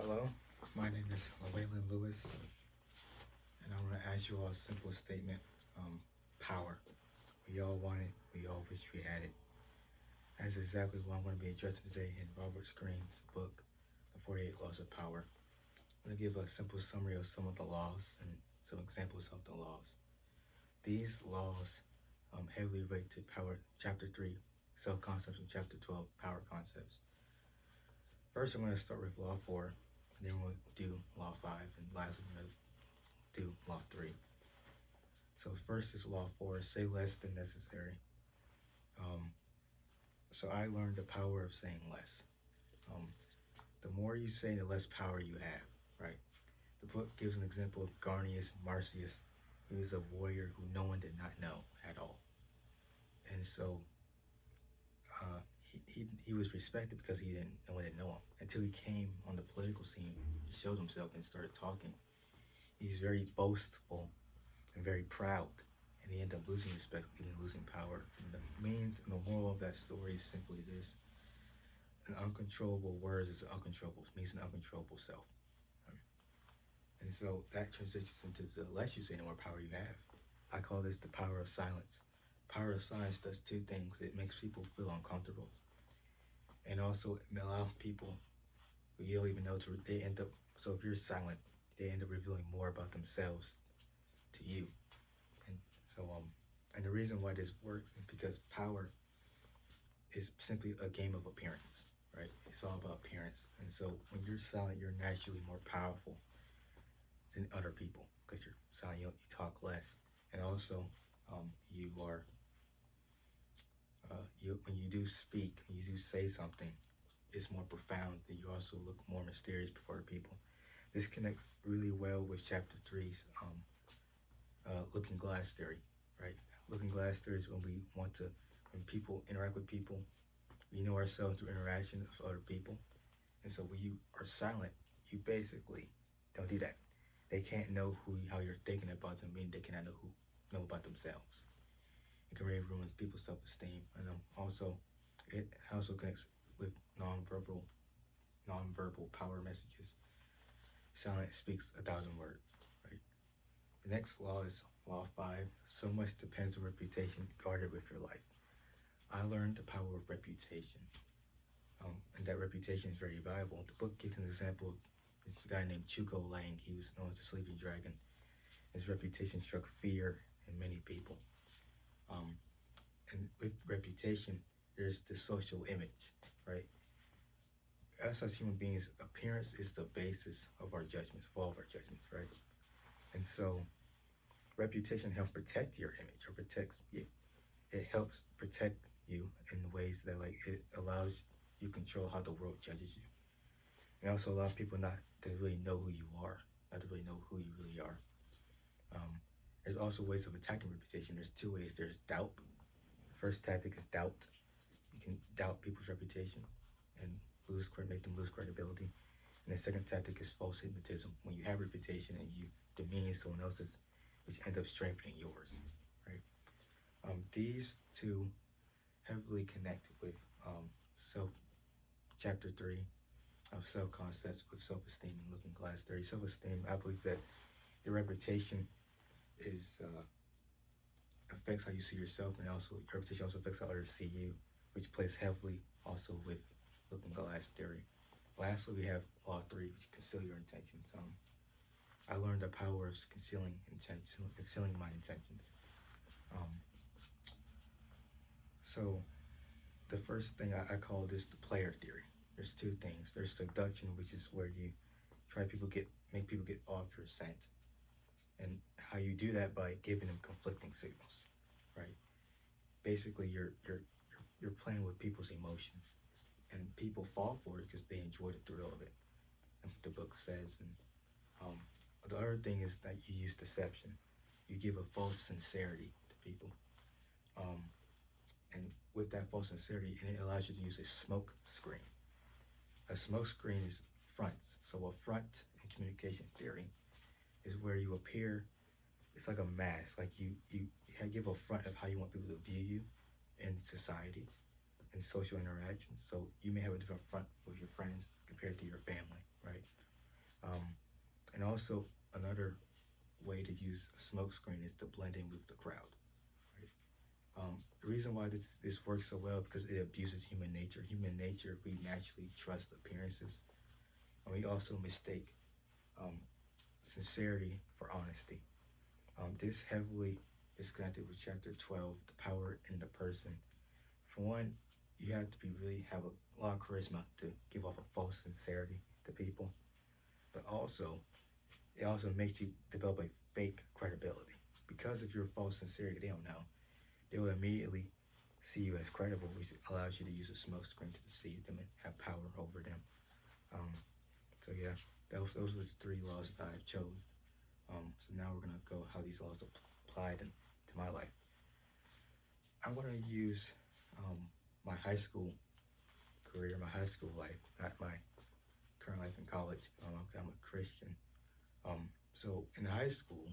Hello, my name is Llewellyn Lewis, and I want to ask you all a simple statement. Power. We all want it, we all wish we had it. That's exactly what I'm going to be addressing today in Robert Greene's book, The 48 Laws of Power. I'm going to give a simple summary of some of the laws and some examples of the laws. These laws heavily relate to Power, Chapter 3, Self-Concepts, and Chapter 12, Power Concepts. First, I'm going to start with Law 4, and then we'll do Law 5, and lastly, I'm going to do Law 3. So first is Law 4, say less than necessary. So I learned the power of saying less. The more you say, the less power you have, right? The book gives an example of Garnius Marcius. He was a warrior who no one did not know at all. And so he was respected because no one didn't know him until he came on the political scene. He showed himself and started talking. He's very boastful and very proud, and he ended up losing respect, even losing power. And the moral of that story is simply this: an uncontrollable word is means an uncontrollable self. And so that transitions into the less you say, the more power you have. I call this the power of silence. Power of silence does two things. It makes people feel uncomfortable, and also it allows people who you don't even know so if you're silent, they end up revealing more about themselves to you. And so and the reason why this works is because power is simply a game of appearance, right? It's all about appearance. And so when you're silent, you're naturally more powerful than other people because you're silent, you talk less. And also you are when you do speak, when you do say something, it's more profound, and you also look more mysterious before people. This connects really well with Chapter 3's Looking Glass theory, right? Looking Glass theory is when people interact with people, we know ourselves through interaction with other people. And so when you are silent, you basically don't do that. They can't know how you're thinking about them, meaning they cannot know about themselves. It can really ruin people's self-esteem. And it also connects with nonverbal power messages. Silence speaks 1,000 words, right? The next law is Law 5. So much depends on reputation guarded with your life. I learned the power of reputation, and that reputation is very valuable. The book gives an example of a guy named Chuko Lang. He was known as the Sleeping Dragon. His reputation struck fear in many people. And with reputation, there's the social image, right? Us as human beings, appearance is the basis of our judgments, of all of our judgments, right? And so reputation helps protect your image, or protects you. It helps protect you in ways that it allows you control how the world judges you. It also allows people not to really know who you are, not to really know who you really are. There's also ways of attacking reputation. There's two ways. There's doubt. The first tactic is doubt. You can doubt people's reputation and make them lose credibility. And the second tactic is false hypnotism. When you have reputation and you demean someone else's, which end up strengthening yours, right? These two heavily connect with Chapter 3 of self-concepts, with self-esteem and Looking Glass theory. Self-esteem, I believe that your reputation affects how you see yourself, and also your reputation also affects how others see you, which plays heavily also with Looking Glass theory. Lastly, we have Law 3, which conceal your intentions. I learned the power of concealing my intentions. So the first thing I call this the player theory. There's two things. There's seduction, which is where you make people get off your scent. And how you do that by giving them conflicting signals, right? Basically, you're playing with people's emotions, and people fall for it because they enjoy the thrill of it. That's what the book says. And the other thing is that you use deception. You give a false sincerity to people, and with that false sincerity, and it allows you to use a smoke screen. A smoke screen is fronts. So a front in communication theory is where you appear. It's like a mask. Like you give a front of how you want people to view you in society and social interactions. So you may have a different front with your friends compared to your family, right? also, another way to use a smoke screen is to blend in with the crowd. Right? The reason why this works so well because it abuses human nature. Human nature, we naturally trust appearances, and we also mistake um, sincerity for honesty. This heavily is connected with chapter 12, the power in the person. For one, you have to have a lot of charisma to give off a false sincerity to people, but also it also makes you develop a fake credibility because of your false sincerity. They don't know. They will immediately see you as credible, which allows you to use a smoke screen to deceive them and have power over them. Um, so yeah, those were the three laws that I chose. So now we're gonna go how these laws applied to my life. I'm gonna use my high school career, my high school life, not my current life in college. I'm a Christian. So in high school,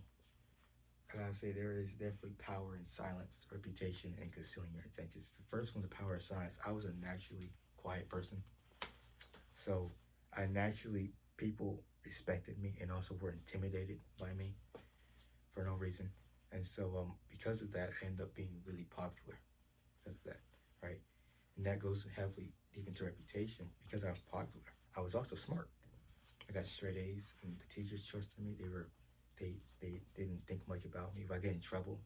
I gotta say there is definitely power in silence, reputation, and concealing your intentions. The first one, the power of silence. I was a naturally quiet person, so I naturally people respected me and also were intimidated by me for no reason. And so because of that, I ended up being really popular because of that, right? And that goes heavily deep into reputation because I was popular. I was also smart. I got straight A's, and the teachers trusted me. They didn't think much about me. If I get in trouble,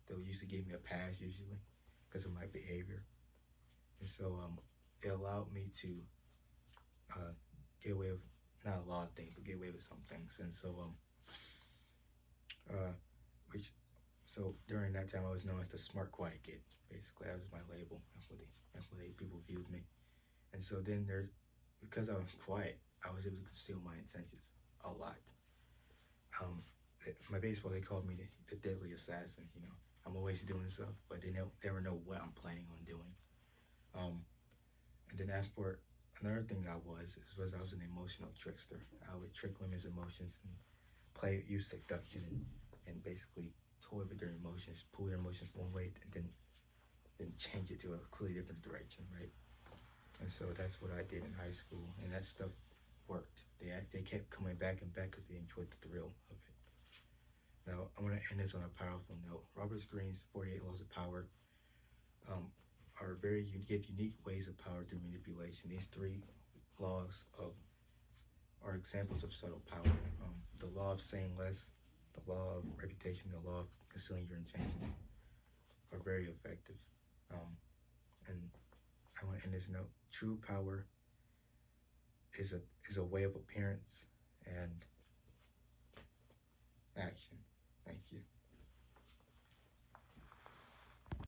they would usually give me a pass usually because of my behavior. And so it allowed me to get away with not a lot of things, but get away with some things. And so uh, which so during that time I was known as the smart quiet kid. Basically, that was my label. That's what people viewed me. And so then because I was quiet, I was able to conceal my intentions a lot. My baseball, they called me the deadly assassin. I'm always doing stuff, but they never know what I'm planning on doing. And then as for another thing I was an emotional trickster. I would trick women's emotions and use seduction and basically toy with their emotions, pull their emotions one way, and then change it to a completely different direction, right? And so that's what I did in high school, and that stuff worked. They kept coming back and back because they enjoyed the thrill of it. Now I'm gonna end this on a powerful note. Robert Greene's 48 Laws of Power give unique ways of power through manipulation. These three laws are examples of subtle power. The law of saying less, the law of reputation, the law of concealing your intentions are very effective. And I want to end this note. True power is a way of appearance and action. Thank you.